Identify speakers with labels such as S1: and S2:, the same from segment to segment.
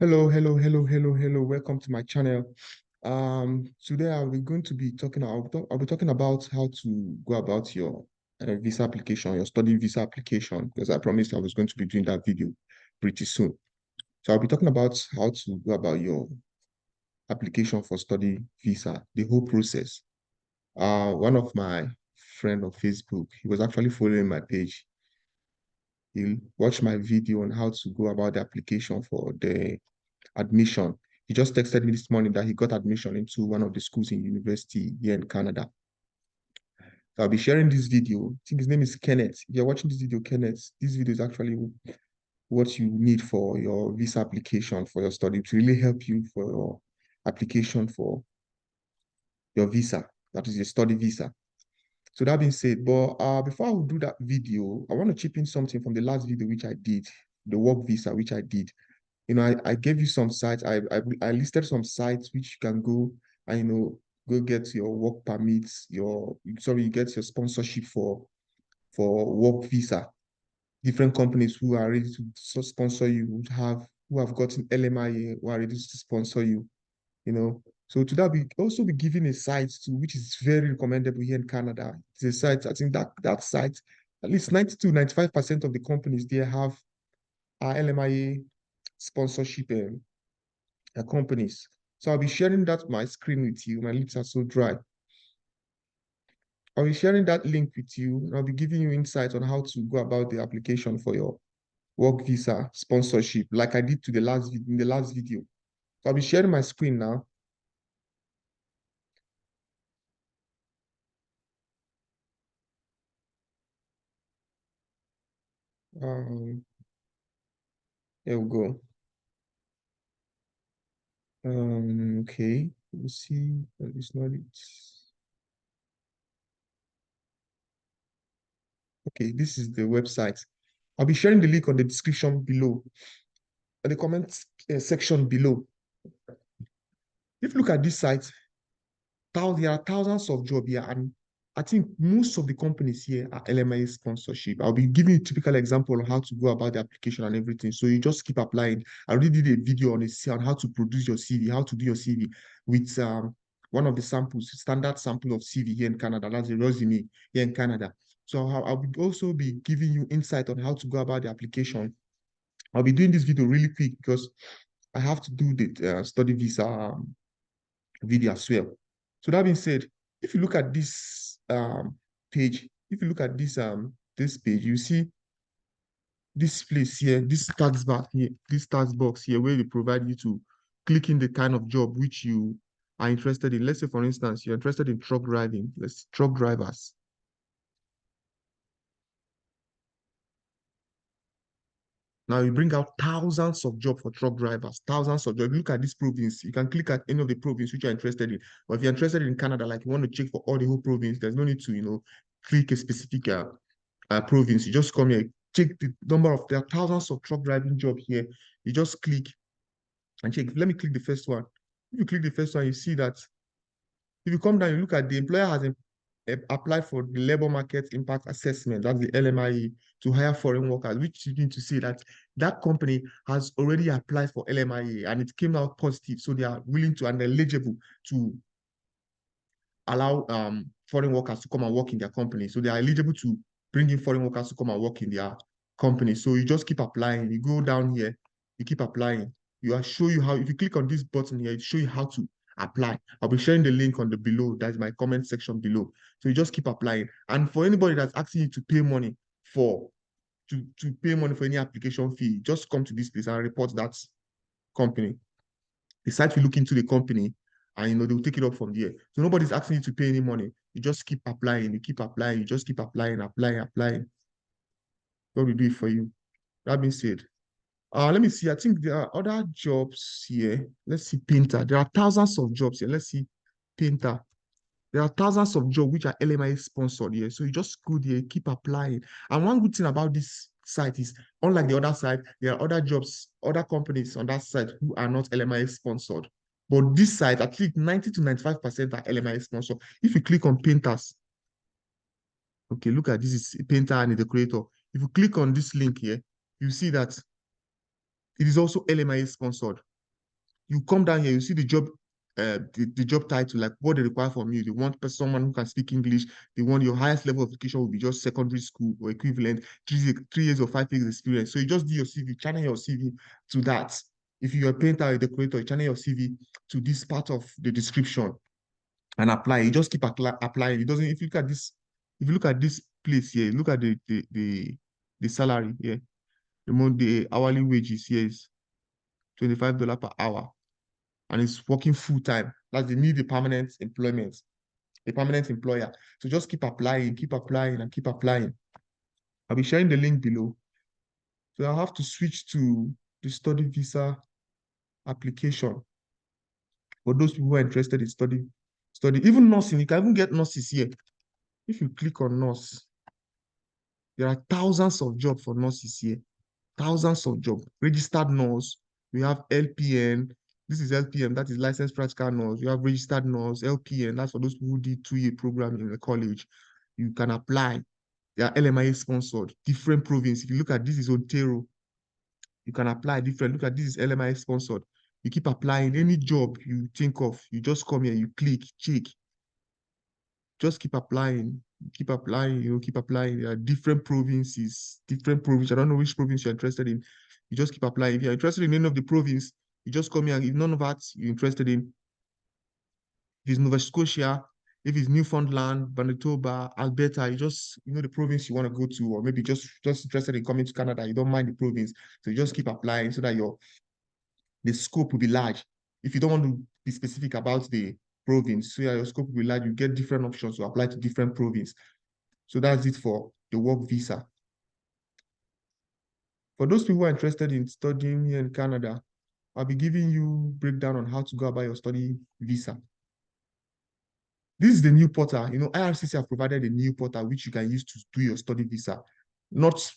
S1: Hello. Welcome to my channel. Today I'll be talking about how to go about your visa application, your study visa application, because I promised I was going to be doing that video pretty soon. So I'll be talking about how to go about your application for study visa, the whole process. One of my friend on Facebook, he was actually following my page. He watched my video on how to go about the application for the admission. He just texted me this morning that he got admission into one of the schools in university here in Canada. So I'll be sharing this video. I think his name is Kenneth. If you're watching this video, Kenneth, this video is actually what you need for your visa application for your study to really help you for your application for your visa. That is your study visa. So that being said, but before I will do that video, I want to chip in something from the last video which I did, the work visa which I did. I gave you some sites. I listed some sites which you can go and go get your work permits, you get your sponsorship for work visa. Different companies who are ready to sponsor you, who have gotten LMIA, who are ready to sponsor you, you know. So to that we also be giving a site to which is very recommendable here in Canada. It's a site, I think that site, at least 90 to 95% of the companies there have LMIA sponsorship companies. So I'll be sharing that my screen with you. My lips are so dry. I'll be sharing that link with you, and I'll be giving you insight on how to go about the application for your work visa sponsorship, like I did to in the last video. So I'll be sharing my screen now. Um, Here we go. Okay, let's see. It's not it. Okay, this is the website. I'll be sharing the link on the description below, in the comment section below. If you look at this site, there are thousands of jobs here, and I think most of the companies here are LMIA sponsorship. I'll be giving you a typical example of how to go about the application and everything. So you just keep applying. I already did a video on how to produce your CV, how to do your CV with one of the samples, standard sample of CV here in Canada. That's a resume here in Canada. So I'll also be giving you insight on how to go about the application. I'll be doing this video really quick because I have to do the study visa video as well. So that being said, if you look at this page, if you look at this page, you see this place here, this tax box here, where they provide you to click in the kind of job which you are interested in. Let's say, for instance, you're interested in truck driving. Let's truck drivers. Now you bring out thousands of jobs for truck drivers, thousands of jobs. Look at this province. You can click at any of the province which you're interested in. But if you're interested in Canada, like you want to check for all the whole province, there's no need to, click a specific province. You just come here, check the number of, there are thousands of truck driving jobs here. You just click and check. Let me click the first one. If you click the first one, you see that if you come down, you look at the employer has applied for the labor market impact assessment, that's the LMIE, to hire foreign workers, which you need to see that that company has already applied for LMIE and it came out positive. So they are willing to and eligible to allow foreign workers to come and work in their company. So they are eligible to bring in foreign workers to come and work in their company. So you just keep applying. You go down here, you keep applying. You are show you how, if you click on this button here, it show you how to apply. I'll be sharing the link on the below. That's my comment section below. So you just keep applying. And for anybody that's asking you to pay money for to pay money for any application fee, just come to this place and report that company. The site will look into the company and they'll take it up from there. So nobody's asking you to pay any money. You just keep applying, you keep applying, you just keep applying. God will do it for you. That being said, let me see. I think there are other jobs here. Let's see, painter. There are thousands of jobs here. Let's see, painter. There are thousands of jobs which are LMIA sponsored here. So you just go there, keep applying. And one good thing about this site is, unlike the other site, there are other jobs, other companies on that site who are not LMIA sponsored. But this site, at least 90 to 95% are LMIA sponsored. If you click on painters, okay, look at this is a painter and a decorator. If you click on this link here, you see that it is also LMIA sponsored. You come down here, you see the job, the job title, like what they require from you. They want someone who can speak English. They want your highest level of education will be just secondary school or equivalent, 3 years or 5 years experience. So you just do your CV, channel your CV to that. If you're a painter or a decorator, you channel your CV to this part of the description and apply. You just keep applying. It doesn't. If you look at this, if you look at this place here, look at the salary here. The hourly wages here is $25 per hour, and it's working full time. That's they need a permanent employment, a permanent employer. So just keep applying, and keep applying. I'll be sharing the link below. So I'll have to switch to the study visa application for those people who are interested in study. Even nursing, you can even get nurses here. If you click on nurse, there are thousands of jobs for nurses here. Thousands of jobs. Registered nurse. We have LPN. This is LPN, that is licensed practical nurse. You have registered nurse, LPN. That's for those people who did 2-year program in the college. You can apply. They are LMIA sponsored. Different province. If you look at this is Ontario, you can apply different. Look at this is LMIA sponsored. You keep applying any job you think of. You just come here, you click, check. Just keep applying, keep applying, keep applying. There are different provinces, different province. I don't know which province you're interested in. You just keep applying. If you're interested in any of the province, you just come here. If none of that you're interested in, if it's Nova Scotia, if it's Newfoundland, Manitoba, Alberta, you just, the province you want to go to, or maybe just interested in coming to Canada, you don't mind the province. So you just keep applying so that the scope will be large. If you don't want to be specific about the province, so yeah, your scope will be large, you get different options to apply to different province. So that's it for the work visa. For those people who are interested in studying here in Canada, I'll be giving you breakdown on how to go about your study visa. This is the new portal. IRCC have provided a new portal which you can use to do your study visa. Not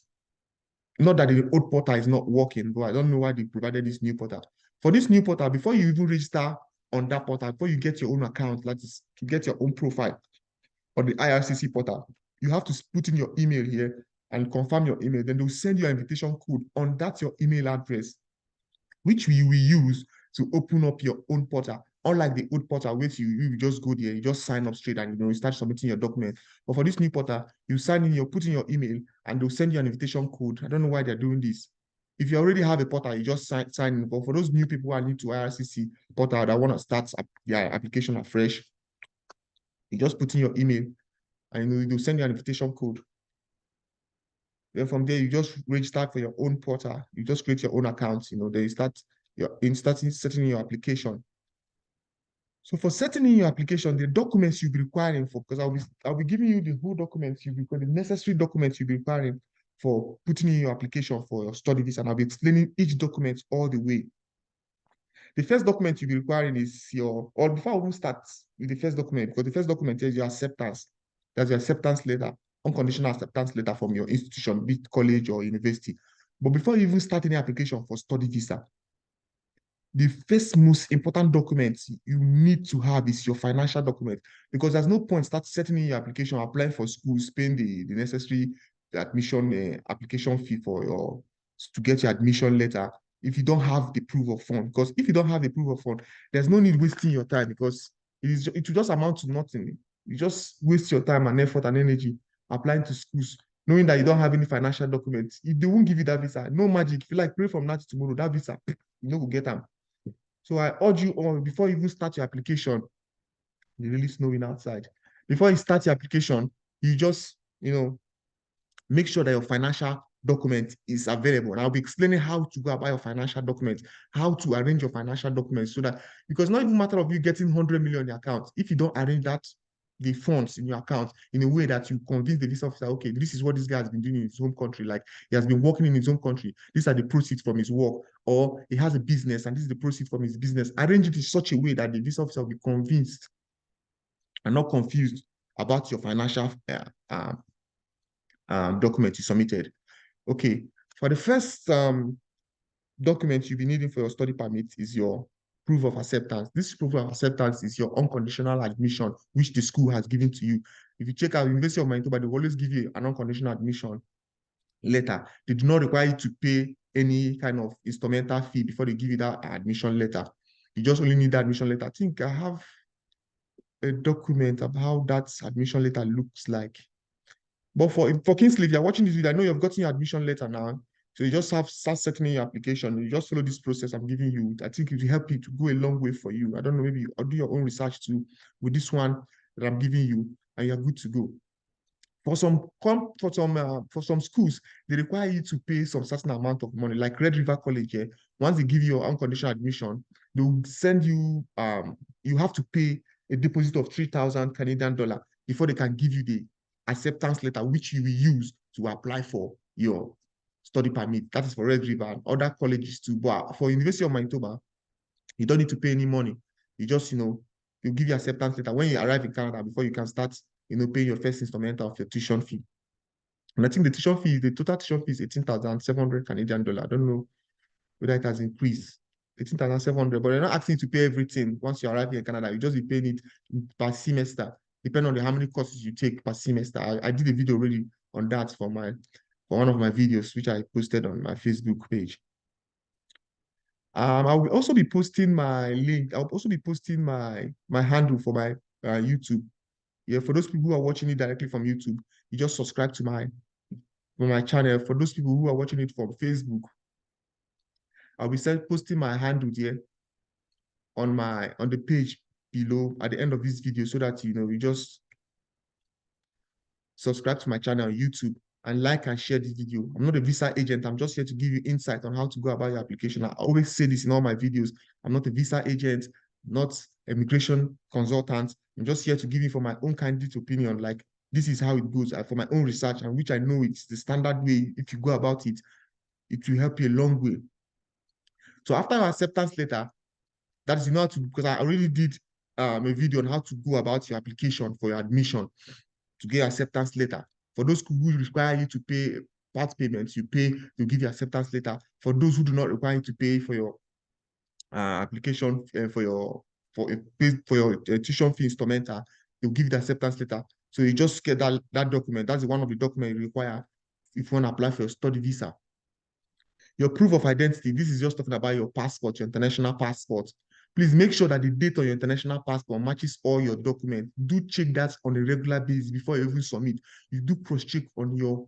S1: that the old portal is not working, but I don't know why they provided this new portal. For this new portal, before you even register on that portal, before you get your own account, that is, you get your own profile on the IRCC portal, you have to put in your email here and confirm your email. Then they'll send you an invitation code on that your email address, which we will use to open up your own portal. Unlike the old portal, which you just go there, you just sign up straight and you start submitting your document. But for this new portal, you sign in, you put in your email, and they'll send you an invitation code. I don't know why they're doing this. If you already have a portal, you just sign in. But for those new people who are new to IRCC portal that want to start their application afresh, you just put in your email and they'll send you an invitation code. Then from there, you just register for your own portal. You just create your own account. Then you start setting your application. So for setting in your application, the documents you'll be requiring for, because I'll be giving you the whole documents you'll be the necessary documents you'll be requiring for putting in your application for your study visa, and I'll be explaining each document all the way. The first document you'll be requiring is or before I even start with the first document, because the first document is your acceptance. That's your acceptance letter, unconditional acceptance letter from your institution, be it college or university. But before you even start any application for study visa, the first most important document you need to have is your financial document, because there's no point start setting in your application, applying for schools, paying the necessary admission application fee to get your admission letter if you don't have the proof of fund. Because if you don't have the proof of fund, there's no need wasting your time, because it will just amount to nothing. You just waste your time and effort and energy applying to schools, knowing that you don't have any financial documents. If they won't give you that visa, no magic. If you like pray from now to tomorrow, that visa, you will get them. So I urge you all, before you even start your application, it's really snowing outside. Before you start your application, you just, make sure that your financial document is available. And I'll be explaining how to go about your financial documents, how to arrange your financial documents so that, because not even matter of you getting 100 million in your account, if you don't arrange the funds in your account in a way that you convince the visa officer, okay, this is what this guy has been doing in his home country. Like, he has been working in his home country. These are the proceeds from his work. Or he has a business and this is the proceeds from his business. Arrange it in such a way that the visa officer will be convinced and not confused about your financial document you submitted. Okay, for the first document you'll be needing for your study permit is your proof of acceptance. This proof of acceptance is your unconditional admission, which the school has given to you. If you check out University of Manitoba, they always give you an unconditional admission letter. They do not require you to pay any kind of instrumental fee before they give you that admission letter. You just only need the admission letter. I think I have a document of how that admission letter looks like. But for Kingsley, if you're watching this video, I know you've gotten your admission letter now. So you just have start settling your application. You just follow this process I'm giving you. I think it will help you to go a long way for you. I don't know, maybe I'll do your own research too with this one that I'm giving you, and you're good to go. For some schools, they require you to pay some certain amount of money, like Red River College. Yeah, once they give you your unconditional admission, they'll send you you have to pay a deposit of 3,000 Canadian dollar before they can give you the acceptance letter, which you will use to apply for your study permit. That is for Red River and other colleges too. But for University of Manitoba, you don't need to pay any money. You just, you give your acceptance letter when you arrive in Canada before you can start, paying your first installment of your tuition fee. And I think the total tuition fee is 18,700 Canadian dollar. I don't know whether it has increased. 18,700, but they're not asking you to pay everything once you arrive here in Canada. You just be paying it per semester, depending on how many courses you take per semester. I did a video already on that for one of my videos, which I posted on my Facebook page. I will also be posting my link. I'll also be posting my handle for my YouTube. Yeah, for those people who are watching it directly from YouTube, you just subscribe to my channel. For those people who are watching it from Facebook, I'll be posting my handle here on the page below at the end of this video, so that you just subscribe to my channel on YouTube and like and share this video. I'm not a visa agent. I'm just here to give you insight on how to go about your application. I always say this in all my videos. I'm not a visa agent, not immigration consultant. I'm just here to give you for my own candid opinion. Like, this is how it goes for my own research, and which I know it's the standard way. If you go about it, it will help you a long way. So after your acceptance letter, that is how to, because I already did a video on how to go about your application for your admission to get acceptance letter. For those who require you to pay part payments, you pay to give you acceptance letter. For those who do not require you to pay for your application for your tuition fee instrumental, they'll give you the acceptance letter. So you just get that document. That's one of the documents you require if you want to apply for your study visa. Your proof of identity, this is just talking about your passport, your international passport. Please make sure that the date on your international passport matches all your documents. Do check that on a regular basis before you even submit. You do cross-check on your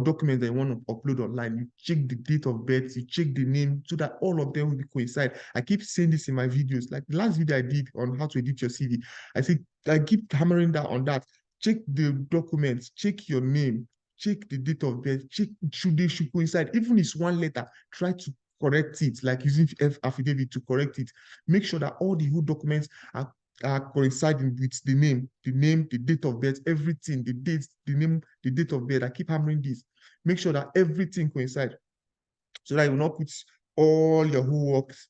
S1: documents that you want to upload online. You check the date of birth, you check the name, so that all of them will coincide. I keep saying this in my videos. Like the last video I did on how to edit your CV, I keep hammering down on that. Check the documents, check your name, check the date of birth, check they should coincide. Even if it's one letter, try to correct it, like using affidavit to correct it. Make sure that all the whole documents are coinciding with the name, the date of birth, everything, the date, the name, the date of birth. I keep hammering this. Make sure that everything coincides, so that you will not put all your whole works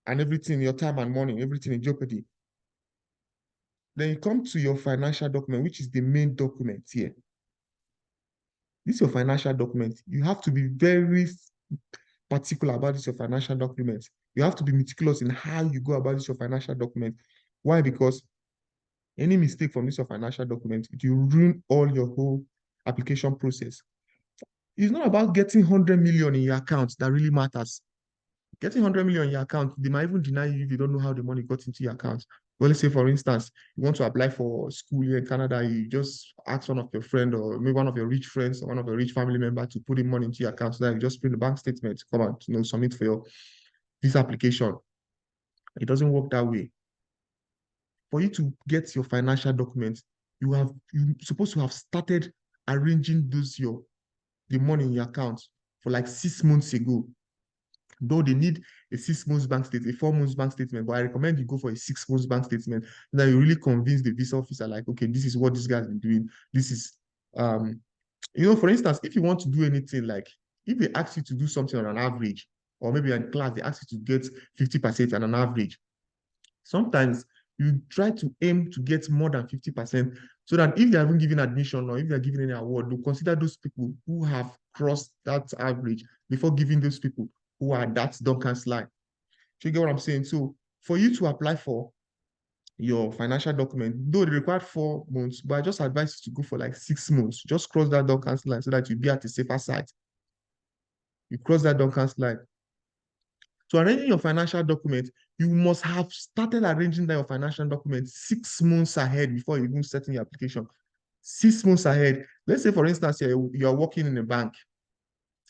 S1: and everything, your time and money, everything in jeopardy. Then you come to your financial document, which is the main document here. This is your financial document. You have to be very particular about this, your financial document. You have to be meticulous in how you go about this, your financial document. Why? Because any mistake from this your financial document, it will ruin all your whole application process. It's not about getting 100 million in your account that really matters. Getting 100 million in your account, they might even deny you if you don't know how the money got into your account. Well, let's say, for instance, you want to apply for school here in Canada, you just ask one of your friends or maybe one of your rich friends or one of your rich family members to put in money into your account, so that you just print the bank statement to come and submit for your visa application. It doesn't work that way. For you to get your financial documents, you're supposed to have started arranging the money in your account for like 6 months ago. Though they need a 6 months bank statement, a 4 months bank statement, but I recommend you go for a 6 months bank statement, so that you really convince the visa officer, like, okay, this is what this guy's been doing. This is, for instance, if you want to do anything, like if they ask you to do something on an average, or maybe in class, they ask you to get 50% on an average, sometimes you try to aim to get more than 50%, so that if they haven't given admission or if they're giving any award, they'll consider those people who have crossed that average before giving those people who are that Duncan's line. Do you get what I'm saying? So for you to apply for your financial document, though they require 4 months, but I just advise you to go for like 6 months. Just cross that Duncan's line so that you'll be at the safer side. You cross that Duncan's line. So arranging your financial document, you must have started arranging your financial document 6 months ahead before you even set in your application. 6 months ahead. Let's say, for instance, you're working in a bank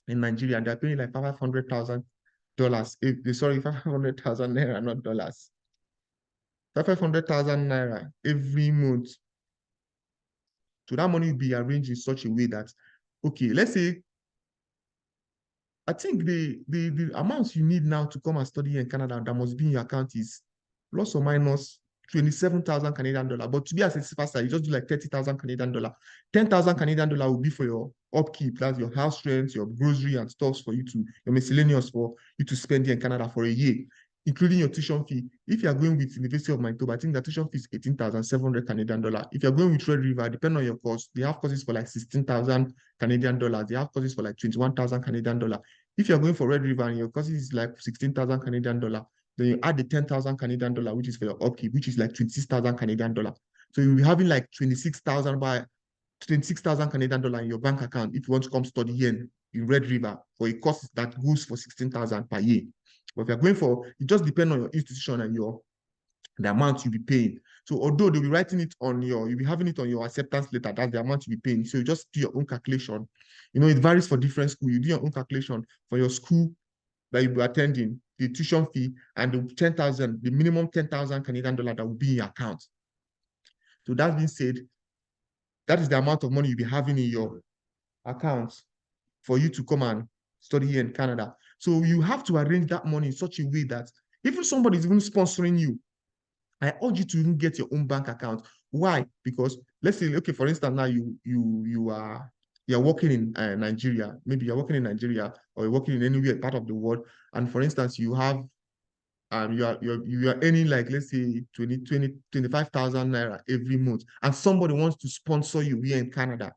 S1: in Nigeria and they're paying like $500,000. Sorry, 500,000 naira, not dollars. 500,000 naira every month. So that money will be arranged in such a way that, okay, let's say, I think the amounts you need now to come and study in Canada that must be in your account is plus or minus 27,000 Canadian dollar. But to be as a faster, you just do like 30,000 Canadian dollar. 10,000 Canadian dollar will be for your upkeep. That's your house rent, your grocery and stuff for you to, your miscellaneous for you to spend here in Canada for a year, including your tuition fee. If you are going with University of Manitoba, I think the tuition fee is 18,700 Canadian dollar. If you're going with Red River, depending on your course, they have courses for like 16,000 Canadian dollars. They have courses for like 21,000 Canadian dollar. If you're going for Red River and your cost is like 16,000 Canadian dollar, then you add the 10,000 Canadian dollar, which is for your upkeep, which is like 26,000 Canadian dollar. So you'll be having like 26,000 Canadian dollar in your bank account if you want to come study here in Red River for a course that goes for 16,000 per year. But if you're going for, it just depends on your institution and the amount you'll be paying. So although they'll be writing it on you'll be having it on your acceptance letter, that's the amount you'll be paying. So you just do your own calculation. It varies for different schools. You do your own calculation for your school that you'll be attending, the tuition fee, and the 10,000, the minimum 10,000 Canadian dollar that will be in your account. So that being said, that is the amount of money you'll be having in your account for you to come and study here in Canada. So you have to arrange that money in such a way that even somebody is even sponsoring you, I urge you to even get your own bank account. Why? Because let's say, okay, for instance, now you're working in Nigeria. Maybe you're working in Nigeria or you're working in anywhere part of the world. And for instance, you have you are earning like, let's say 25,000 naira every month, and somebody wants to sponsor you here in Canada.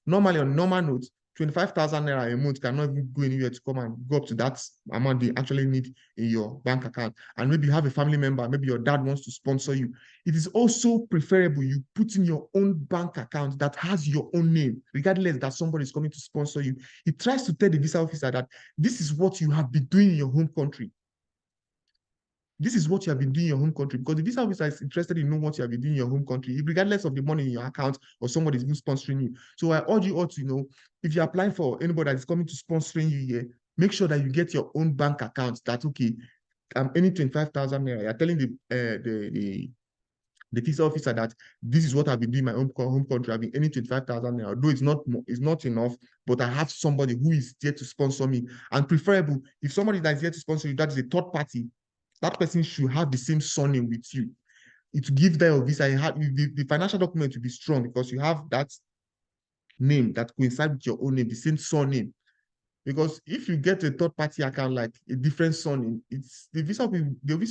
S1: Normally, on normal notes, 25,000 naira a month cannot even go anywhere to come and go up to that amount they actually need in your bank account. And maybe you have a family member, maybe your dad wants to sponsor you. It is also preferable you put in your own bank account that has your own name, regardless that somebody is coming to sponsor you. It tries to tell the visa officer that this is what you have been doing in your home country. This is what you have been doing in your home country, because the visa officer is interested in knowing what you have been doing in your home country, regardless of the money in your account or somebody is sponsoring you. So I urge you all to, if you're applying for anybody that is coming to sponsoring you here, make sure that you get your own bank account. That, okay, I'm earning 25,000 naira. You're telling the visa officer that this is what I've been doing in my home country. I've been earning 25,000 naira. Though it's not enough, but I have somebody who is there to sponsor me. And preferable, if somebody that is here to sponsor you, that is a third party, that person should have the same surname with you. It will give them a visa. The financial document will be strong because you have that name that coincides with your own name, the same surname. Because if you get a third-party account like a different surname, it's the visa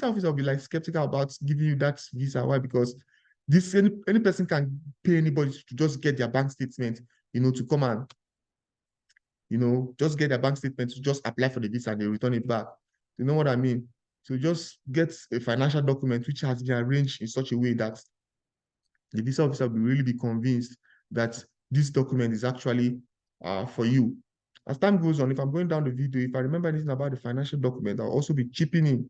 S1: officer will be like skeptical about giving you that visa. Why? Because any person can pay anybody to just get their bank statement, to come and just get their bank statement to just apply for the visa and they return it back. You know what I mean? So just get a financial document which has been arranged in such a way that the visa officer will really be convinced that this document is actually for you. As time goes on, if I'm going down the video, if I remember anything about the financial document, I'll also be chipping in.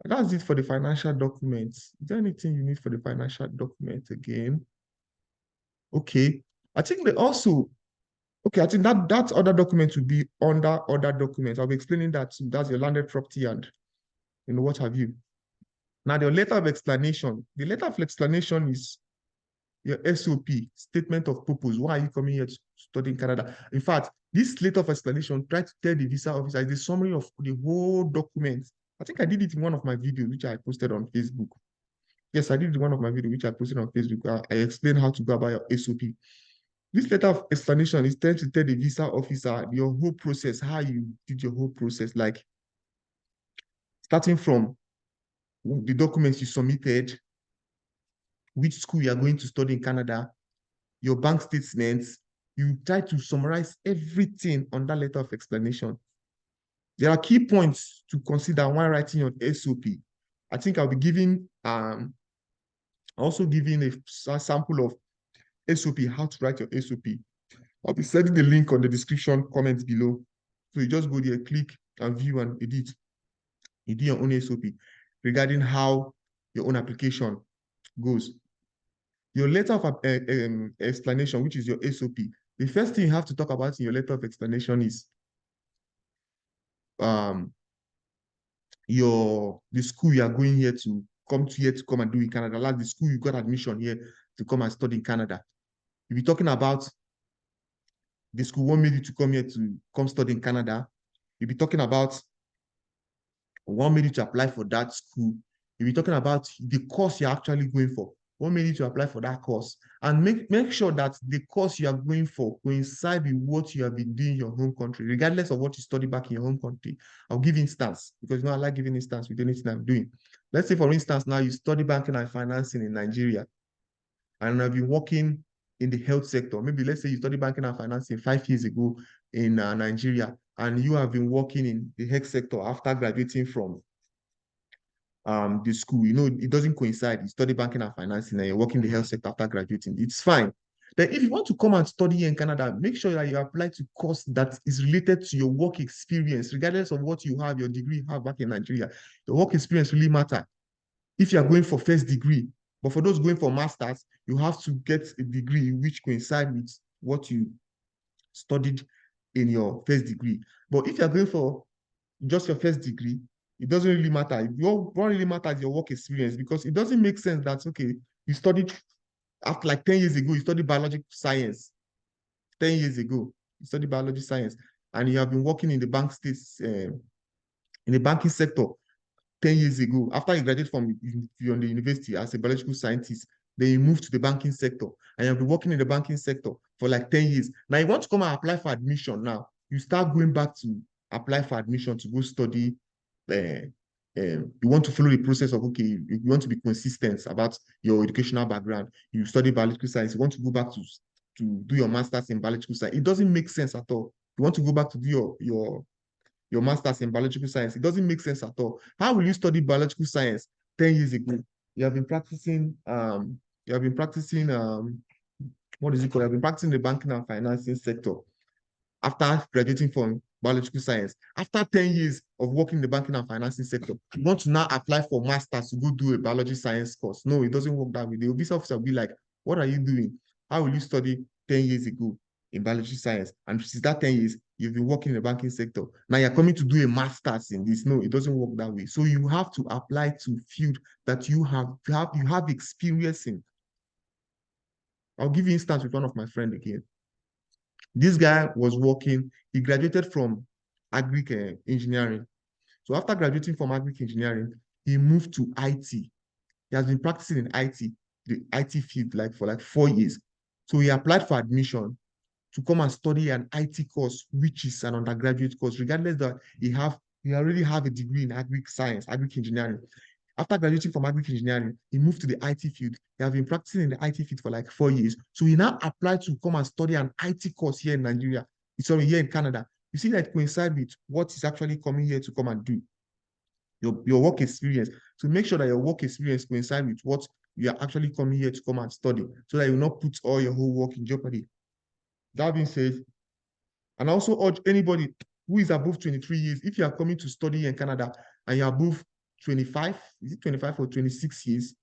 S1: And that's it for the financial documents. Is there anything you need for the financial document again? Okay. I think they also, okay, I think that other document will be under other documents. I'll be explaining that. That's your landed property and what have you. Now, the letter of explanation. The letter of explanation is your SOP, statement of purpose. Why are you coming here to study in Canada? In fact, this letter of explanation, try to tell the visa officer, is the summary of the whole document. I think I did it in one of my videos, which I posted on Facebook. Yes, I did it in one of my videos, which I posted on Facebook. I explained how to go about your SOP. This letter of explanation is trying to tell the visa officer your whole process, how you did your whole process, like starting from the documents you submitted, which school you are going to study in Canada, your bank statements. You try to summarize everything on that letter of explanation. There are key points to consider when writing your SOP. I think I'll be giving, also giving a sample of SOP, how to write your SOP. I'll be sending the link on the description comments below. So you just go there, click, and view and edit. You do your own SOP regarding how your own application goes. Your letter of explanation, which is your SOP, the first thing you have to talk about in your letter of explanation is um, the school you are going here to come and do in Canada. Like the school you got admission here to come and study in Canada. You'll be talking about the school what made you to come here to come study in Canada. You'll be talking about what made you to apply for that school. You'll be talking about the course you're actually going for. What made you to apply for that course? And make sure that the course you are going for coincide with what you have been doing in your home country, regardless of what you study back in your home country. I'll give instance, because I like giving instance with anything I'm doing. Let's say, for instance, now you study banking and financing in Nigeria, and I've been working in the health sector. Maybe let's say you studied banking and financing 5 years ago in Nigeria, and you have been working in the health sector after graduating from the school. It doesn't coincide. You study banking and financing and you're working in the health sector after graduating. It's fine. Then if you want to come and study here in Canada, make sure that you apply to course that is related to your work experience, regardless of what you have, your degree you have back in Nigeria. Your work experience really matter. If you are going for first degree, but for those going for masters, you have to get a degree which coincide with what you studied in your first degree. But if you're going for just your first degree, it doesn't really matter. What really matters is your work experience, because it doesn't make sense that, okay, you studied after like 10 years ago, you studied biological science. 10 years ago, you studied biology science, and you have been working in the in the banking sector 10 years ago. After you graduate from the university as a biological scientist, then you move to the banking sector, and you've been working in the banking sector for like 10 years. Now you want to come and apply for admission now. You start going back to apply for admission to go study. You want to follow the process of, okay, you want to be consistent about your educational background. You study biological science. You want to go back to do your master's in biological science. It doesn't make sense at all. You want to go back to do your master's in biological science. It doesn't make sense at all. How will you study biological science 10 years ago? You have been practicing, what is it called? You have been practicing the banking and financing sector after graduating from biological science. After 10 years of working in the banking and financing sector, you want to now apply for masters to go do a biology science course. No, it doesn't work that way. The visa officer will be like, what are you doing? How will you study 10 years ago in biology science? And since that 10 years, you've been working in the banking sector. Now you're coming to do a master's in this. No, it doesn't work that way. So you have to apply to field that you have experience in. I'll give you instance with one of my friend again. This guy was working, he graduated from agric engineering. So after graduating from agric engineering, he moved to IT. He has been practicing in IT, the IT field, like for like 4 years. So he applied for admission to come and study an IT course, which is an undergraduate course, regardless that he already have a degree in agric science, agric engineering. After graduating from agric engineering, he moved to the IT field. He has been practicing in the IT field for like 4 years. So he now applied to come and study an IT course here in Nigeria. Sorry, here in Canada. You see that coincide with what is actually coming here to come and do. Your work experience. So make sure that your work experience coincide with what you are actually coming here to come and study, so that you will not put all your whole work in jeopardy. That being said, and I also urge anybody who is above 23 years, if you are coming to study in Canada and you're above 25, is it 25 or 26 years?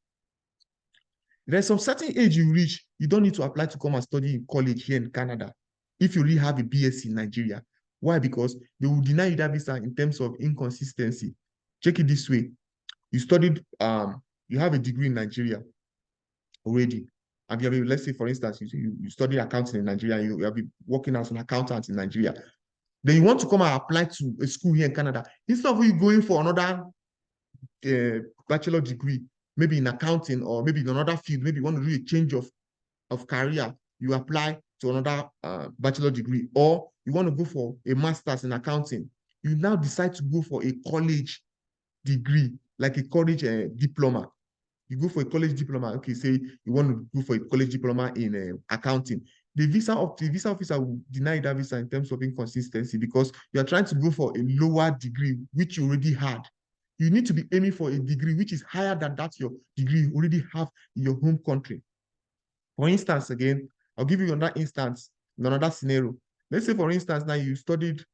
S1: There's some certain age you reach, you don't need to apply to come and study in college here in Canada if you really have a BSc in Nigeria. Why? Because they will deny you that visa in terms of inconsistency. Check it this way. You studied, you have a degree in Nigeria already. And you have, let's say, for instance, you study accounting in Nigeria, you have been working as an accountant in Nigeria. Then you want to come and apply to a school here in Canada. Instead of you going for another bachelor degree, maybe in accounting or maybe in another field, maybe you want to do a change of career, you apply to another bachelor degree, or you want to go for a master's in accounting, you now decide to go for a college degree, like a college diploma. You go for a college diploma. Okay, say you want to go for a college diploma in accounting. The visa officer will deny that visa in terms of inconsistency, because you are trying to go for a lower degree which you already had. You need to be aiming for a degree which is higher than that your degree you already have in your home country. For instance, again, I'll give you another instance, another scenario. Let's say, for instance, now you studied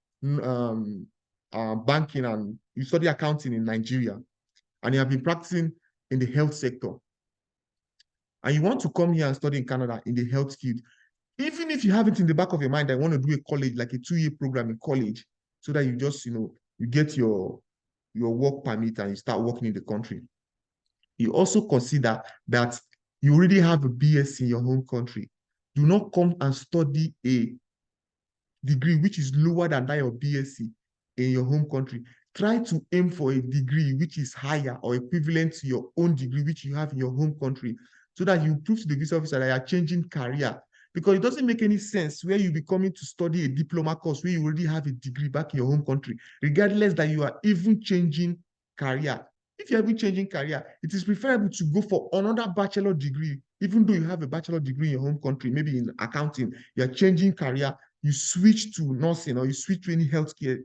S1: banking and you study accounting in Nigeria, and you have been practicing in the health sector, and you want to come here and study in Canada in the health field, even if you have it in the back of your mind, I want to do a college, like a 2-year program in college, so that you just, you get your work permit and you start working in the country. You also consider that you already have a BS in your home country. Do not come and study a degree which is lower than that of BSc in your home country. Try to aim for a degree which is higher or equivalent to your own degree which you have in your home country, so that you prove to the visa officer that you are changing career. Because it doesn't make any sense where you be coming to study a diploma course where you already have a degree back in your home country, regardless that you are even changing career. If you're even changing career, it is preferable to go for another bachelor degree, even though you have a bachelor degree in your home country, maybe in accounting, you're changing career, you switch to nursing or you switch to any healthcare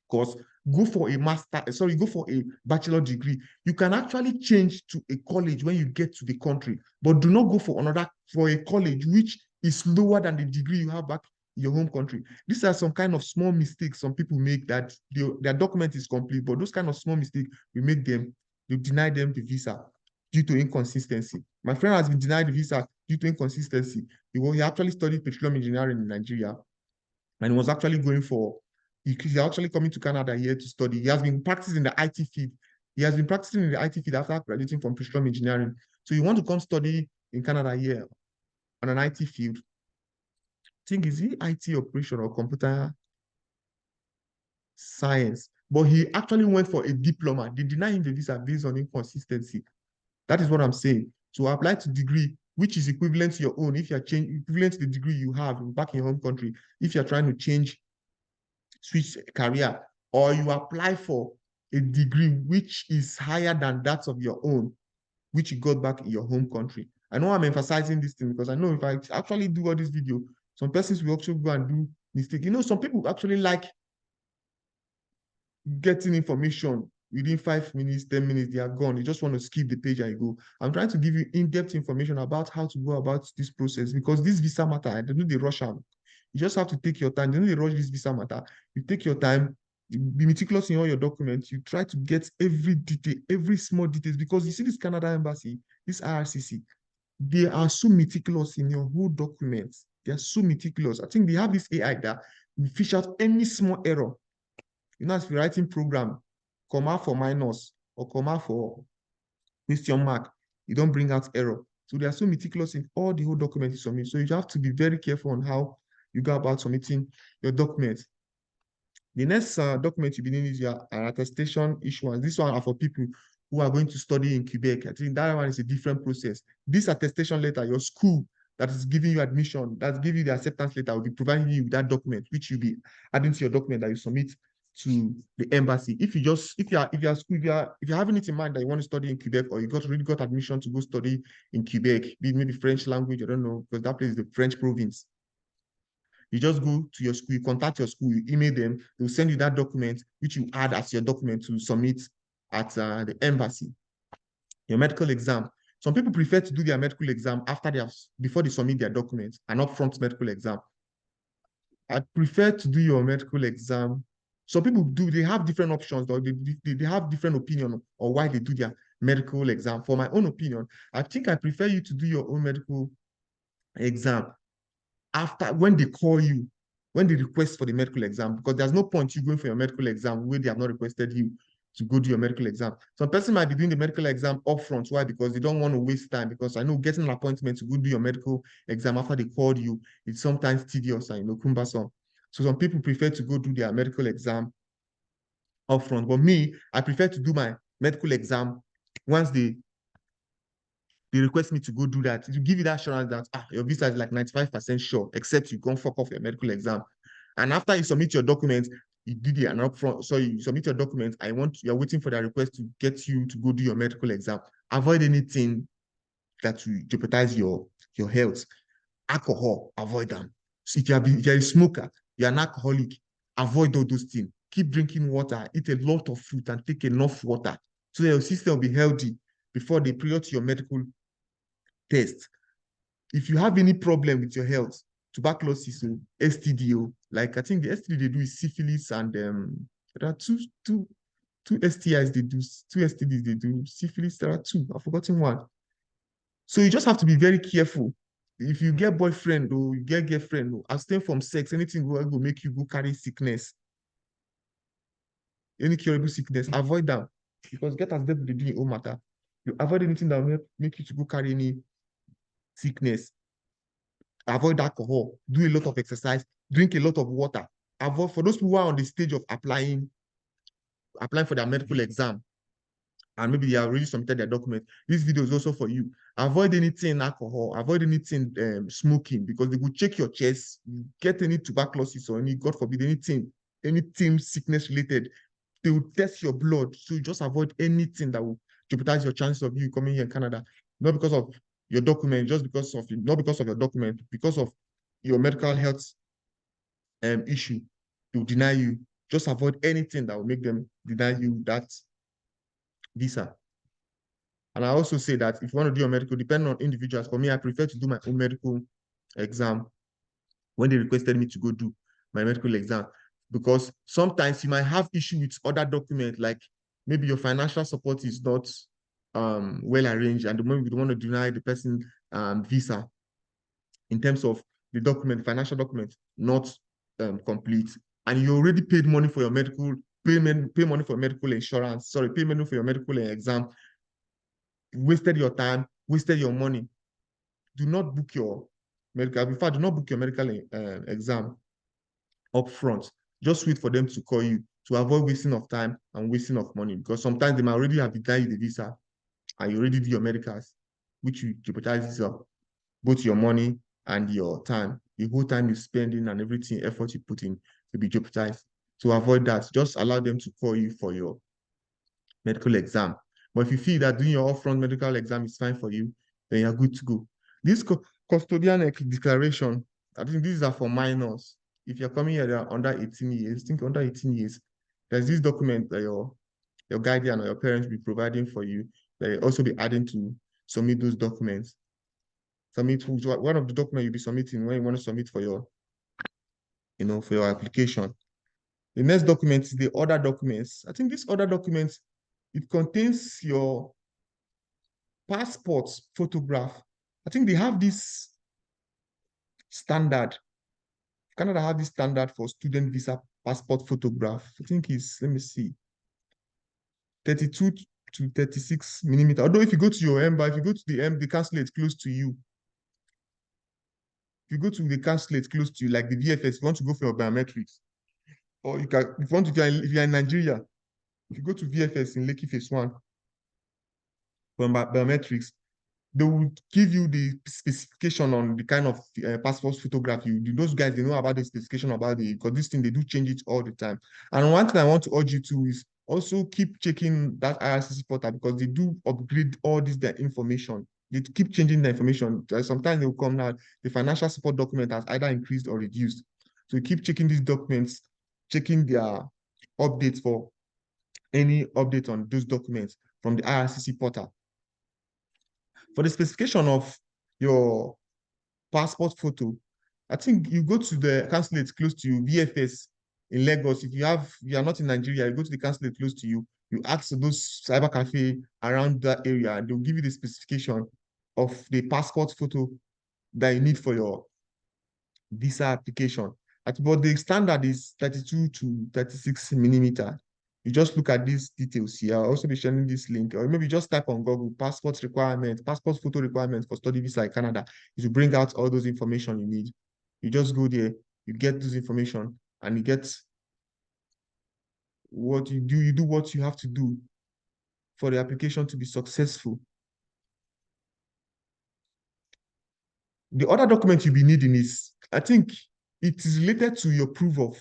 S1: course, go for a go for a bachelor degree. You can actually change to a college when you get to the country, but do not go for a college which is lower than the degree you have back in your home country. These are some kind of small mistakes some people make, that their document is complete, but those kind of small mistakes will make them, you deny them the visa due to inconsistency. My friend has been denied the visa due to inconsistency. He actually studied petroleum engineering in Nigeria, and he was actually going for, he's actually coming to Canada here to study. He has been practicing in the IT field. He has been practicing in the IT field after graduating from petroleum engineering. So you want to come study in Canada here on an IT field. I think is it IT operation or computer science? But he actually went for a diploma. They deny him the visa based on inconsistency. That is what I'm saying. So apply to degree which is equivalent to your own. If you're equivalent to the degree you have back in your home country, if you're trying to switch career, or you apply for a degree which is higher than that of your own, which you got back in your home country. I know I'm emphasizing this thing because I know if I actually do all this video, some persons will actually go and do mistake. Some people actually like getting information within 5 minutes, 10 minutes, they are gone. You just want to skip the page and you go. I'm trying to give you in-depth information about how to go about this process, because this visa matter, I don't know the rush out. You just have to take your time. You don't need to rush this visa matter. You take your time, be meticulous in all your documents. You try to get every detail, every small details, because you see this Canada embassy, this IRCC, they are so meticulous in your whole documents. They are so meticulous. I think they have this AI that will fish out any small error. As you're writing program, comma for minus or comma for question mark, you don't bring out error. So they are so meticulous in all the whole document you submit. So you have to be very careful on how you go about submitting your documents. The next document you'll be needing is your attestation issuance. This one are for people who are going to study in Quebec. I think that one is a different process. This attestation letter, your school that is giving you admission, that's giving you the acceptance letter, will be providing you with that document, which you'll be adding to your document that you submit to the embassy. If you're having it in mind that you want to study in Quebec, or you really got admission to go study in Quebec, maybe French language, I don't know, because that place is the French province. You just go to your school, you contact your school, you email them, they'll send you that document, which you add as your document to submit at the embassy. Your medical exam. Some people prefer to do their medical exam before they submit their documents, an upfront medical exam. I prefer to do your medical exam. Some people they have different options, or they have different opinion on why they do their medical exam. For my own opinion, I think I prefer you to do your own medical exam after, when they call you, when they request for the medical exam, because there's no point you going for your medical exam where they have not requested you to go do your medical exam. Some person might be doing the medical exam upfront. Why? Because they don't want to waste time. Because I know getting an appointment to go do your medical exam after they called you, it's sometimes tedious and cumbersome. So some people prefer to go do their medical exam upfront. But me, I prefer to do my medical exam once they request me to go do that, to give you that assurance that your visa is like 95% sure, except you go fuck off your medical exam. And after you submit your documents, you did it and upfront, so you submit your documents, you're waiting for that request to get you to go do your medical exam. Avoid anything that will jeopardize your health. Alcohol, avoid them. So if you're a smoker, you're an alcoholic, avoid all those things. Keep drinking water, eat a lot of fruit, and take enough water so that your system will be healthy before they prior to your medical test. If you have any problem with your health, tuberculosis, STD, like I think the STD they do is syphilis and There are two STIs they do, two STDs they do, syphilis, there are two. I've forgotten one. So you just have to be very careful. If you get boyfriend or you get girlfriend, or abstain from sex, anything will make you go carry sickness, any curable sickness, avoid them. Because get as devil they do your own matter. You avoid anything that will make you to go carry any sickness. Avoid alcohol, do a lot of exercise, drink a lot of water. Avoid for those people who are on the stage of applying for their medical exam, and maybe they have already submitted their document. This video is also for you. Avoid anything alcohol, avoid anything smoking, because they will check your chest, you get any tuberculosis or any, God forbid, anything sickness related. They will test your blood. So you just avoid anything that will jeopardize your chances of you coming here in Canada. Not because of your document, just because of not because of your document, because of your medical health issue. To deny you. Just avoid anything that will make them deny you that visa. And I also say that if you want to do your medical, depending on individuals, for me, I prefer to do my own medical exam when they requested me to go do my medical exam. Because sometimes you might have issue with other documents, like maybe your financial support is not well arranged, and the moment we don't want to deny the person visa in terms of the document, financial document, not complete, and you already paid money for your medical pay money for medical insurance, sorry, pay money for your medical exam, wasted your time, wasted your money. Do not book your medical, in fact, do not book your medical exam up front. Just wait for them to call you to avoid wasting of time and wasting of money, because sometimes they might already have denied you the visa and you already do your medicals, which you jeopardizes both your money and your time. The whole time you're spending and everything, effort you put in will be jeopardized. To avoid that, just allow them to call you for your medical exam. But if you feel that doing your upfront medical exam is fine for you, then you're good to go. This custodian declaration, I think these are for minors. If you're coming here, they're under 18 years, think under 18 years, there's this document that your guardian or your parents will be providing for you. They also be adding to submit those documents. Submit one of the documents you'll be submitting when you want to submit for your, for your application. The next document is the other documents. I think this other documents, it contains your passport photograph. I think they have this standard. Canada have this standard for student visa passport photograph. I think it's, let me see, 32 to 36 millimeter. Although if you go to your if you go to the consulate close to you, if you go to the consulate close to you, like the VFS, you want to go for your biometrics, or you can, if you want to, if you're in Nigeria, if you go to VFS in Lekki Phase 1 for biometrics, they will give you the specification on the kind of passport photograph you do. Those guys, they know about the specification about the, because this thing, they do change it all the time. And one thing I want to urge you to is also keep checking that IRCC portal, because they do upgrade all this their information. They keep changing the information. Sometimes they will come now, the financial support document has either increased or reduced. So you keep checking these documents, checking their updates for any update on those documents from the IRCC portal. For the specification of your passport photo, I think you go to the consulate close to you, VFS in Lagos. If you are not in Nigeria, you go to the consulate close to you, you ask those cyber cafe around that area, and they'll give you the specification of the passport photo that you need for your visa application. But the standard is 32 to 36 millimeter. You just look at these details here. I'll also be sharing this link, or maybe just type on Google passport photo requirements for study visa in Canada. It will bring out all those information you need. You just go there, you get this information, and you get what you do. You do what you have to do for the application to be successful. The other document you'll be needing is, I think it is related to your proof of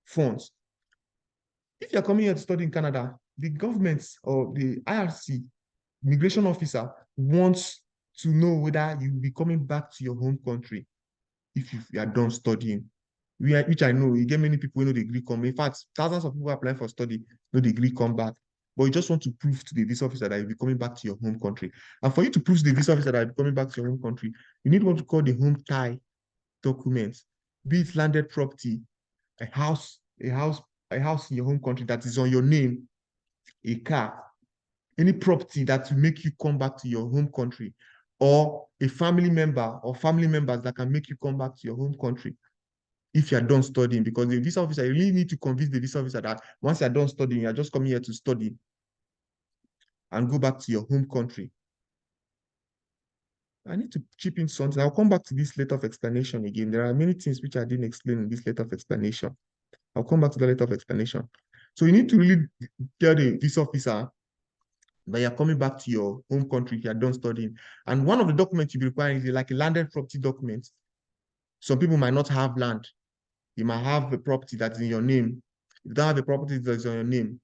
S1: funds. If you're coming here to study in Canada, the government or the IRC immigration officer wants to know whether you'll be coming back to your home country if you are done studying. Which I know, you get many people who know the degree come. In fact, thousands of people applying for study know the degree come back. But you just want to prove to the visa officer that you'll be coming back to your home country. And for you to prove to the visa officer that you'll be coming back to your home country, you need what we call the home tie documents, be it landed property, a house a house in your home country that is on your name, a car, any property that will make you come back to your home country, or a family member or family members that can make you come back to your home country if you're done studying. Because the visa officer, you really need to convince the visa officer that once you're done studying, you're just coming here to study and go back to your home country. I need to chip in something. I'll come back to this letter of explanation again. There are many things which I didn't explain in this letter of explanation. I'll come back to the letter of explanation. So you need to really tell the visa officer that you're coming back to your home country if you're done studying. And one of the documents you'll be requiring is like a landed property document. Some people might not have land. You might have a property that's in your name. If you don't have a property that's on your name,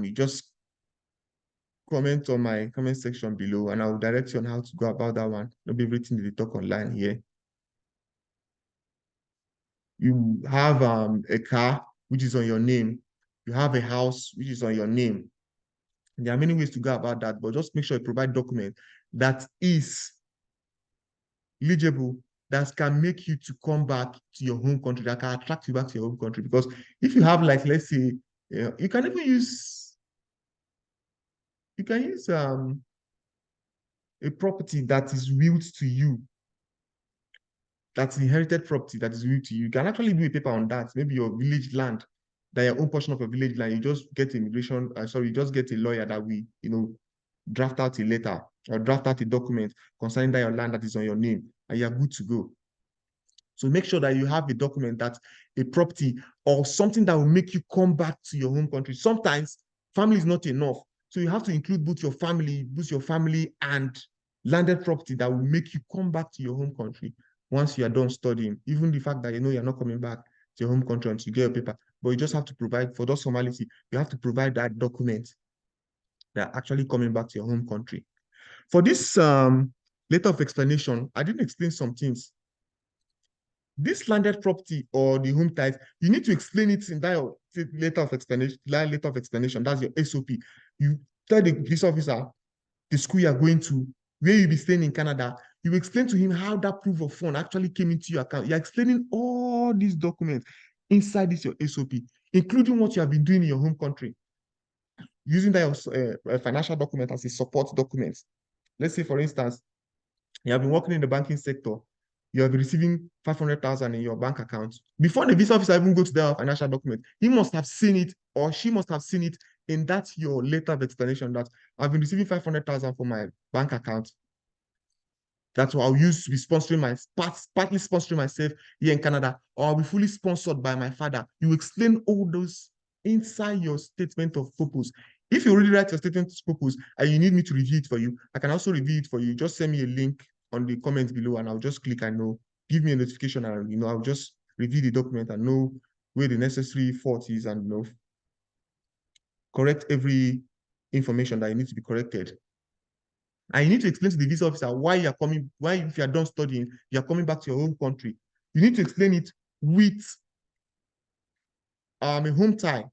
S1: you just comment on my comment section below and I'll direct you on how to go about that one. Not be everything that they talk online here. You have a car which is on your name. You have a house which is on your name. There are many ways to go about that, but just make sure you provide document that is legible, that can make you to come back to your home country, that can attract you back to your home country. Because if you have, like, let's say, you can even use, you can use a property that is willed to you, that's inherited property that is willed to you. You can actually do a paper on that. Maybe your village land, that your own portion of your village land, you just get immigration, sorry, you just get a lawyer that we, draft out a letter or draft out a document concerning that your land that is on your name, and you're good to go. So make sure that you have a document, that a property or something that will make you come back to your home country. Sometimes family is not enough. So you have to include both your family and landed property that will make you come back to your home country once you are done studying. Even the fact that you're not coming back to your home country until you get a paper, but you just have to provide, for those formality, you have to provide that document that are actually coming back to your home country. For this letter of explanation, I didn't explain some things. This landed property or the home type, you need to explain it in that letter of explanation. That's your SOP. You tell the police officer the school you're going to, where you'll be staying in Canada. You explain to him how that proof of fund actually came into your account. You're explaining all these documents inside this your SOP, including what you have been doing in your home country, using that financial document as a support document. Let's say, for instance, you have been working in the banking sector, you have been receiving 500,000 in your bank account. Before the visa officer even go to their financial document, he must have seen it, or she must have seen it in that your letter of explanation, that I've been receiving 500,000 from my bank account. That's what I'll use to be sponsoring partly sponsoring myself here in Canada, or I'll be fully sponsored by my father. You explain all those inside your statement of purpose. If you already write your statement of purpose and you need me to review it for you, I can also review it for you. Just send me a link on the comments below and I'll just click and know. Give me a notification and I'll just review the document and know where the necessary fault is and correct every information that you need to be corrected. And you need to explain to the visa officer why you're coming, why, if you're done studying, you're coming back to your home country. You need to explain it with a home tie,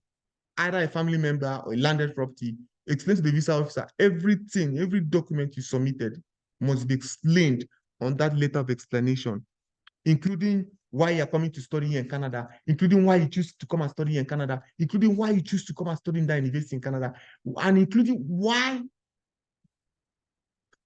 S1: either a family member or a landed property. Explain to the visa officer everything, every document you submitted must be explained on that letter of explanation, including why you're coming to study here in Canada, including why you choose to come and study here in Canada, including why you choose to come and study in that university in Canada, and including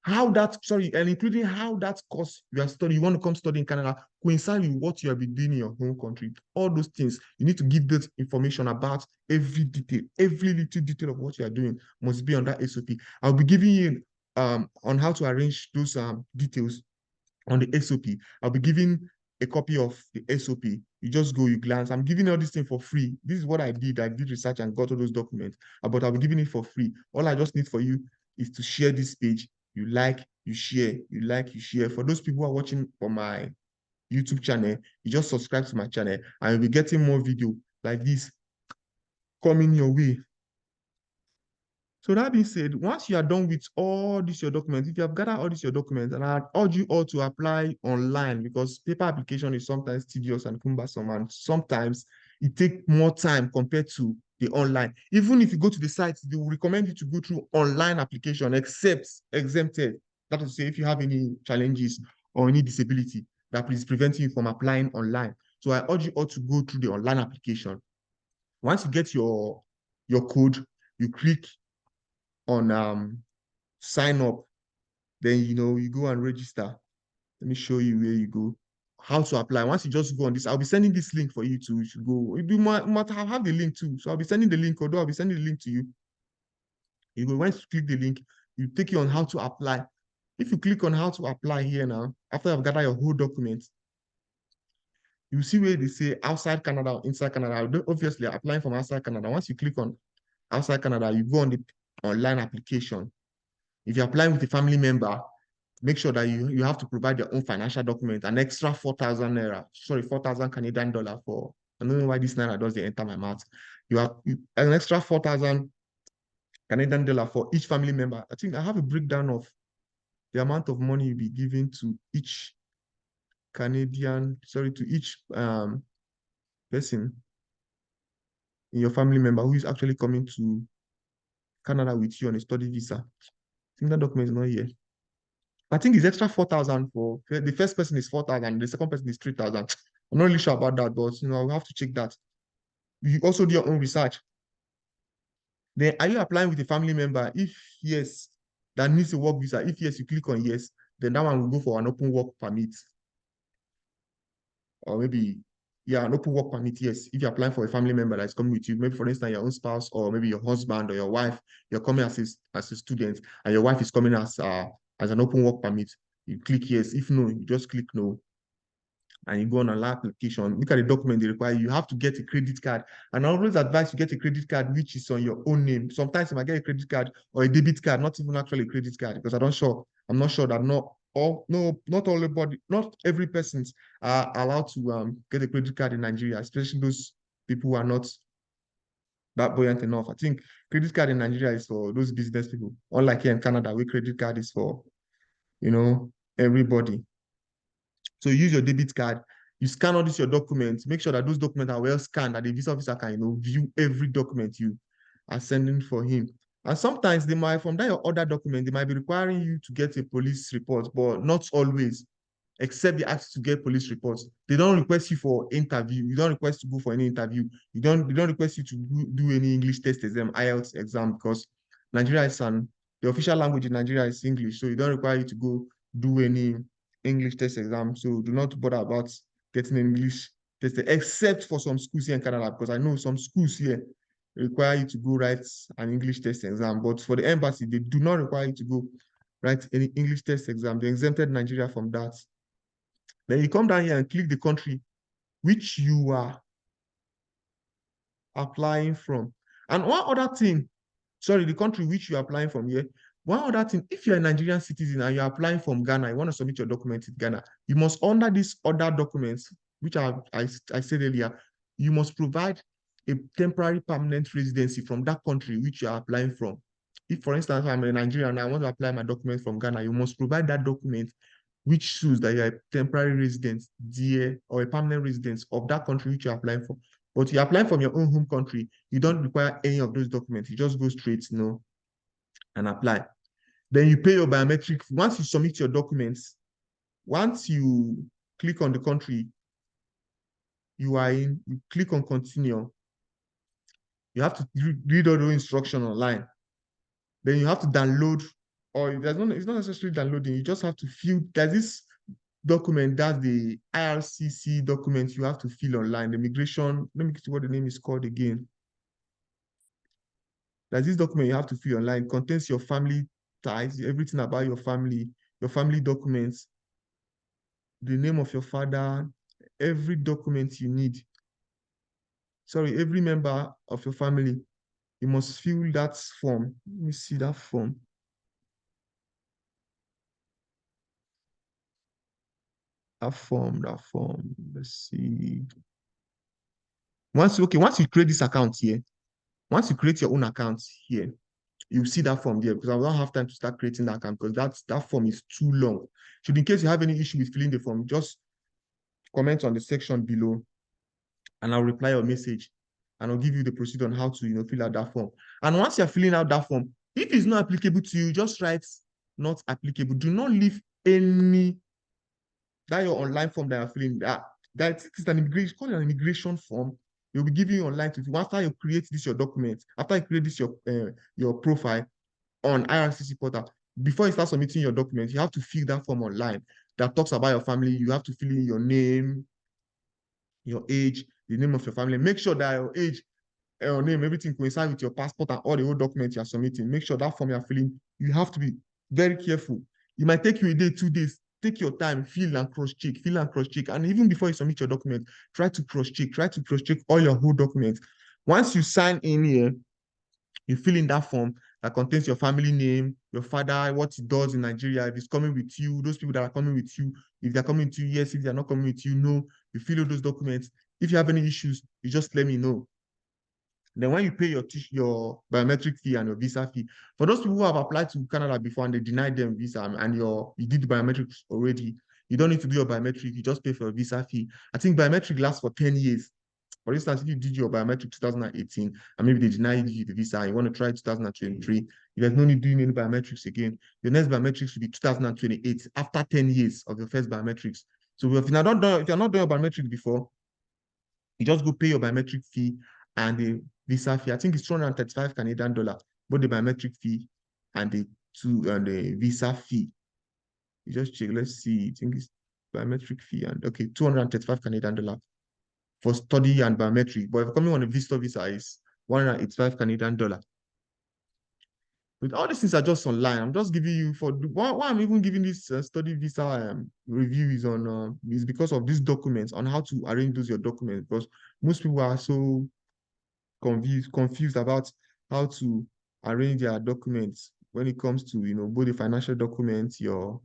S1: including how that course you want to come study in Canada coincide with what you have been doing in your home country. All those things, you need to give that information about every detail, every little detail of what you are doing must be on that SOP. I'll be giving you on how to arrange those details on the SOP. I'll be giving a copy of the SOP. You just go, you glance. I'm giving all this thing for free. This is what I did. I did research and got all those documents, but I'll be giving it for free. All I just need for you is to share this page. You like, you share, you like, you share. For those people who are watching on my YouTube channel, you just subscribe to my channel and you'll be getting more video like this coming your way. So that being said, once you are done with all these your documents, if you have gathered all these your documents, and I urge you all to apply online, because paper application is sometimes tedious and cumbersome, and sometimes it takes more time compared to the online. Even if you go to the site, they will recommend you to go through online application, except exempted. That is to say, if you have any challenges or any disability that is preventing you from applying online. So I urge you all to go through the online application. Once you get your code, you click on sign up. Then you go and register. Let me show you where you go. How to apply. Once you just go on this, I'll be sending this link for you to you should go. You might have the link too. So I'll be sending the link, although I'll be sending the link to you. You go, once you click the link, you take you on how to apply. If you click on how to apply here now, after I've gathered your whole document, you see where they say outside Canada or inside Canada. Obviously, applying from outside Canada. Once you click on outside Canada, you go on the online application. If you're applying with a family member, make sure that you have to provide your own financial document, an extra 4,000 naira, sorry, 4,000 Canadian dollar for, I don't know why this naira does enter my mouth. You have an extra 4,000 Canadian dollar for each family member. I think I have a breakdown of the amount of money you'll be giving to each to each person in your family member who is actually coming to Canada with you on a study visa. I think that document is not here. I think it's extra 4,000 for the first person is 4,000, the second person is 3,000. I'm not really sure about that, but I'll have to check that. You also do your own research. Then are you applying with a family member? If yes, that needs a work visa. If yes, you click on yes, then that one will go for an open work permit. Or maybe, yeah, an open work permit, yes. If you're applying for a family member that's coming with you, maybe for instance, your own spouse, or maybe your husband or your wife, you're coming as a student, and your wife is coming as an open work permit, you click yes. If no, you just click no. And you go on an application, look at the document they require. You have to get a credit card. And I always advise you get a credit card which is on your own name. Sometimes you might get a credit card or a debit card, not even actually a credit card, because I'm not sure that not every persons are allowed to get a credit card in Nigeria, especially those people who are not that buoyant enough. I think credit card in Nigeria is for those business people, unlike here in Canada, where credit card is for everybody. So you use your debit card, you scan all these your documents, make sure that those documents are well scanned, that the visa officer can view every document you are sending for him. And sometimes they might, from that your other document, they might be requiring you to get a police report, but not always, except they ask you to get police reports. They don't request you for interview. You don't request to go for any interview. They don't request you to do any English test exam, IELTS exam, because Nigeria is the official language in Nigeria is English, so you don't require you to go do any English test exam. So do not bother about getting English tested, except for some schools here in Canada, because I know some schools here require you to go write an English test exam. But for the embassy, they do not require you to go write any English test exam. They exempted Nigeria from that. Then you come down here and click the country which you are applying from. And one other thing, sorry, the country which you're applying from here. One other thing, if you're a Nigerian citizen and you're applying from Ghana, you want to submit your document in Ghana, you must, under these other documents, which I said earlier, you must provide a temporary permanent residency from that country which you are applying from. If, for instance, I'm a Nigerian and I want to apply my document from Ghana, you must provide that document which shows that you're a temporary resident there or a permanent resident of that country which you're applying for. But you're applying from your own home country, you don't require any of those documents. You just go straight, and apply. Then you pay your biometric. Once you submit your documents, once you click on the country you are in, you click on continue. You have to read all the instructions online. Then you have to download, or it's not necessarily downloading. You just have to fill. There's this document, that's the IRCC document you have to fill online. The migration, let me see what the name is called again. There's this document you have to fill online. It contains your family ties, everything about your family documents, the name of your father, every document you need. Sorry, every member of your family, you must fill that form. Let me see that form. That form. Let's see. Once you create this account here, once you create your own account here, you see that form there, because I don't have time to start creating that account because that form is too long. So in case you have any issue with filling the form, just comment on the section below and I'll reply your message and I'll give you the procedure on how to fill out that form. And once you're filling out that form, if it's not applicable to you, just write not applicable. Do not leave any, that your online form that you're filling, that That is an immigration, it's called an immigration form. They'll be giving you online to do. After you create this your document, after you create this your profile on IRCC portal, before you start submitting your documents, you have to fill that form online that talks about your family. You have to fill in your name, your age, the name of your family. Make sure that your age, your name, everything coincides with your passport and all the old documents you are submitting. Make sure that form you are filling, you have to be very careful. It might take you a day, 2 days. Take your time, fill and cross-check, fill and cross-check. And even before you submit your document, try to cross-check all your whole documents. Once you sign in here, you fill in that form that contains your family name, your father, what he does in Nigeria, if he's coming with you, those people that are coming with you, if they're coming with you, yes, if they're not coming with you, no. You fill out those documents. If you have any issues, you just let me know. Then when you pay your biometric fee and your visa fee, for those people who have applied to Canada before and they denied them visa and you did the biometrics already, you don't need to do your biometric, you just pay for your visa fee. I think biometric lasts for 10 years. For instance, if you did your biometric 2018 and maybe they denied you the visa and you want to try 2023, there's no need doing any biometrics again. Your next biometrics will be 2028 after 10 years of your first biometrics. So if you're not done your biometric before, you just go pay your biometric fee and the visa fee. I think it's 235 Canadian dollar, both the biometric fee and the visa fee. You just check, let's see. I think it's biometric fee and okay, 235 Canadian dollar for study and biometric. But if you're coming on a visitor visa, it's 185 Canadian dollar. But all these things are just online. I'm just giving you why I'm even giving this study visa review is because of these documents on how to arrange those your documents. Because most people are so confused about how to arrange their documents when it comes to both the financial documents, your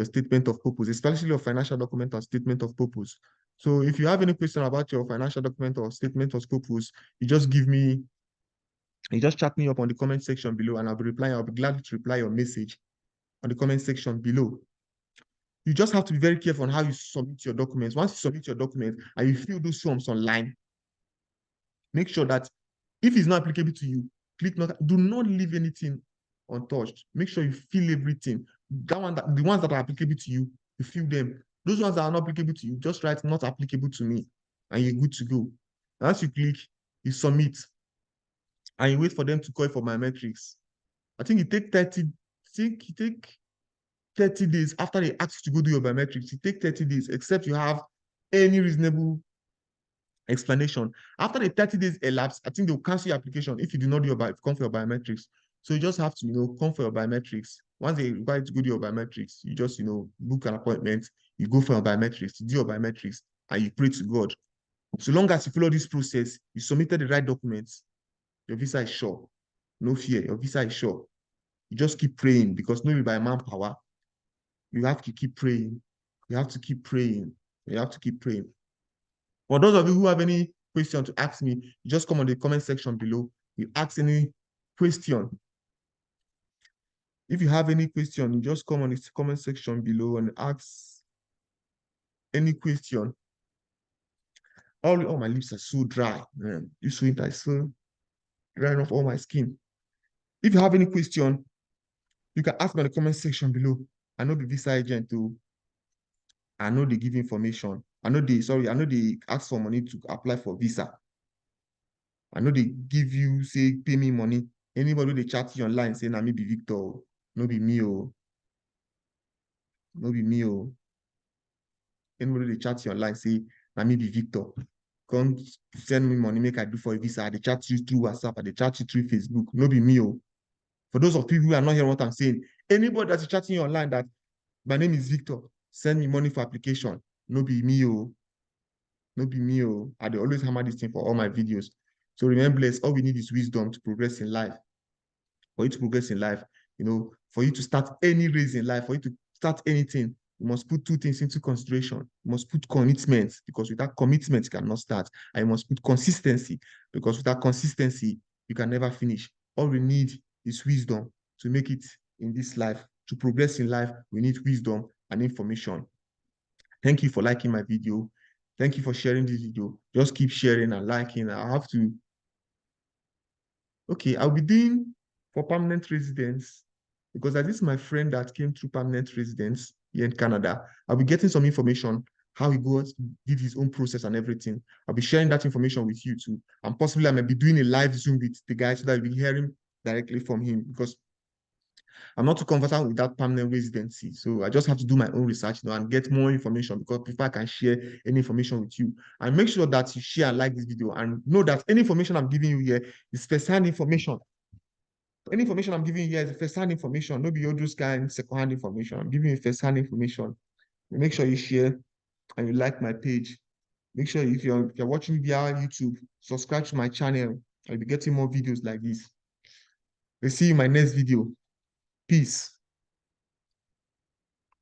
S1: statement of purpose, especially your financial document and statement of purpose. So if you have any question about your financial document or statement of purpose, you just chat me up on the comment section below and I'll be replying. I'll be glad to reply your message on the comment section below. You just have to be very careful on how you submit your documents. Once you submit your documents and you fill those forms online, make sure that if it's not applicable to you, do not leave anything untouched. Make sure you fill everything. The ones that are applicable to you, you fill them. Those ones that are not applicable to you, just write not applicable to me, and you're good to go. Once you click, you submit, and you wait for them to call for biometrics. I think it take 30 days after they ask you to go do your biometrics. It take 30 days, except you have any reasonable explanation. After the 30 days elapse, I think they'll cancel your application if you do not do come for your biometrics. So you just have to, come for your biometrics. Once they require you to go do your biometrics, you just, book an appointment, you go for your biometrics, you do your biometrics, and you pray to God. So long as you follow this process, you submitted the right documents, your visa is sure. No fear, your visa is sure. You just keep praying because not by manpower. You have to keep praying. You have to keep praying. You have to keep praying. For those of you who have any question to ask me, just come on the comment section below. You ask any question. If you have any question, you just come on the comment section below and ask any question. All my lips are so dry, man. This winter is so drying off all my skin. If you have any question, you can ask me in the comment section below. I know the visa agent too. I know they give information. I know they ask for money to apply for visa. I know they give you, say, pay me money. Anybody they chat you online say, "Na me be Victor, no be me, oh, no be me, oh." Anybody they chat you online say, "Na me be Victor, come send me money, make I do for a visa." They chat you through WhatsApp, they chat you through Facebook, no be me, oh. For those of people who are not hearing what I'm saying, anybody that's chatting you online that my name is Victor, send me money for application, no be me, oh, no be me, oh. I dey always hammer this thing for all my videos. So remember, all we need is wisdom to progress in life. For you to progress in life, for you to start any race in life, for you to start anything, you must put two things into consideration. You must put commitment, because without commitment, you cannot start. And you must put consistency, because without consistency, you can never finish. All we need is wisdom to make it in this life. To progress in life, we need wisdom and information. Thank you for liking my video. Thank you for sharing this video. Just keep sharing and liking. Okay, I'll be doing for permanent residents, because this is my friend that came through permanent residence here in Canada. I'll be getting some information how he goes, did his own process and everything. I'll be sharing that information with you too. And possibly I may be doing a live Zoom with the guy so that you'll be hearing directly from him because I'm not too comfortable with that permanent residency. So I just have to do my own research, and get more information because before I can share any information with you. And make sure that you share and like this video and know that any information I'm giving you here is first-hand information. Any information I'm giving you here is first-hand information, no be all those kind second-hand information. I'm giving you first-hand information. Make sure you share and you like my page. Make sure if you're watching via YouTube, subscribe to my channel. I'll be getting more videos like this. We'll see you in my next video. Peace.